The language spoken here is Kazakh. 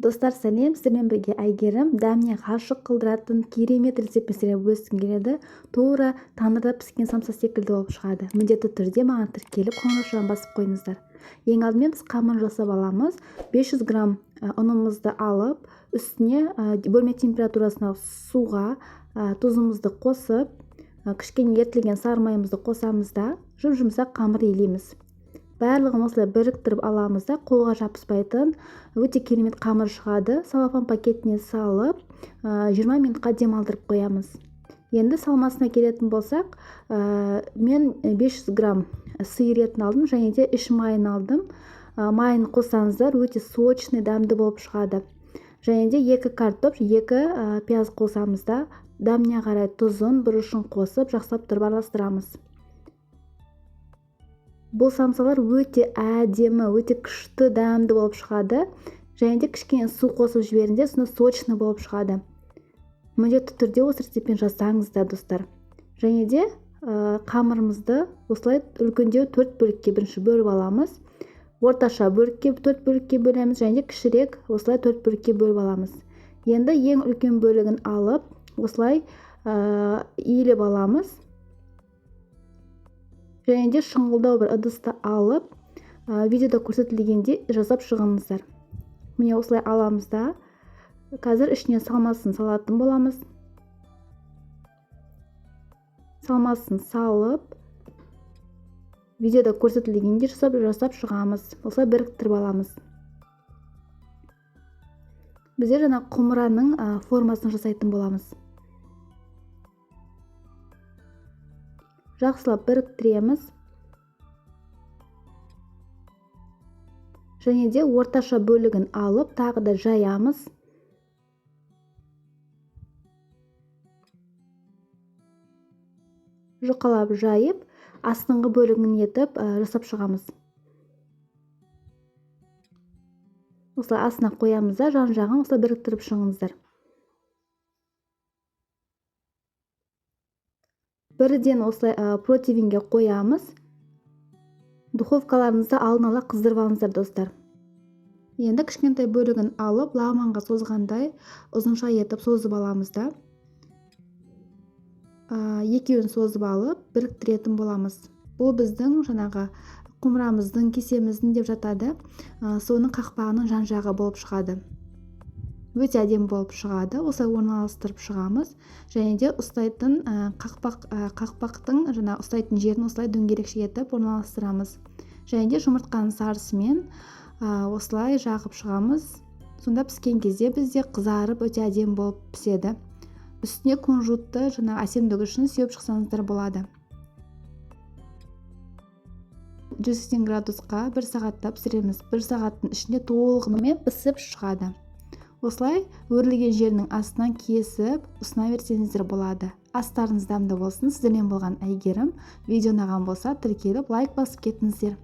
Достар, сәлем, сіздермен бірге Әйгерім. Дәміне ғашық қылдыратын керемет рецептпен сіздерге бөліскім келеді. Тура тандырда піскен самса секілді болып шығады. Міндетті түрде маған тіркеліп қоңырау тушағын басып қойыңыздар. Ең алдымен біз қамыр жасап аламыз. 500 грамм ұнымызды алып, үстіне бөлме температурасына суға тұзымызды қосып, кішкене ерітілген сары майымызды қосамыз да жұмсақ қамыр илейміз. Барлығын осылай біріктіріп аламыз да қолға жабыспайтын өте керемет қамыр шығады. Салафан пакетіне салып 20 минутқа демалдырып қоямыз. Енді салмасына келетін болсақ, мен 500 грамм сиыр етін алдым және де іш майын алдым. Майын қоссаңыздар өте сочный, дәмді болып шығады. Және де 2 картоп, 2 пияз қосамыз да дәміне қарай тұзын, бұрышын қосып, жақсылап тұрып араластырамыз. Бұл самсалар өте әдемі, өте күшті, дәмді болып шығады. Және де кішкене су қосып жіберіңіздер, сонда сочный болып шығады. Міндетті түрде осы рецептпен жасаңыздар, достар. Және де қамырымызды осылай үлкендеу 4 бөлікке бірінші бөліп аламыз. Орташа бөлікке 4 бөлікке бөлеміз, және де кішірек осылай 4 бөлікке бөліп аламыз. Енді ең үлкен бөлігін алып, осылай иіліп аламыз. Және де шұңғылдау бір ыдысты алып, видеода көрсетілгенде жасап шығыңыздар. Міне осылай аламыз да, қазір ішіне салмасын салатын боламыз. Салмасын салып, видеода көрсетілгенде жасап шығамыз. Осылай біріктіріп аламыз. Біздер жаңа құмыраның формасын жасайтын боламыз. Жақсылап біріктіреміз. Және де орташа бөлігін алып, тағы да жаямыз. Жұқалап жайып, астыңғы бөлігін етіп жасап шығамыз. Осылай астына қоямыз да, жан-жағын осылай біріктіріп шығыңыздар. Бірден осылай противенге қоямыз. Духовкаларыңызды алдын ала қыздырып алыңыздар, достар. Енді кішкентай бөлігін алып, лагманға созғандай ұзынша етіп созып аламыз да. Екеуін созып алып, біріктіретін боламыз. Бұл біздің жаңағы құмырамыздың, кесеміздің деп жатады. Соның қақпағының жан-жағы болып шығады. Өте әдемі болып шығады. Осылай орналастырып шығамыз. Және де ұстайтын қақпақтың ұстайтын жерін осылай дөңгелекше етіп орналастырамыз. Және де жұмыртқаның сарысымен осылай жағып шығамыз. Сонда піскен кезде бізде қызарып өте әдемі болып піседі. Үстіне кунжутты әсемдігі үшін сеуіп шықсаңыздар болады. 180 градусқа 1 сағатта пісіреміз. 1 сағаттың ішінде толығымен пісіп шығады. Осылай өрілген жерінің астынан кесіп, ұсына берсеңіздер болады. Астарыңыз дәмді болсын. Сіздермен болған Әйгерім. Видео ұнаған болса, тіркеліп лайк басып кетіңіздер.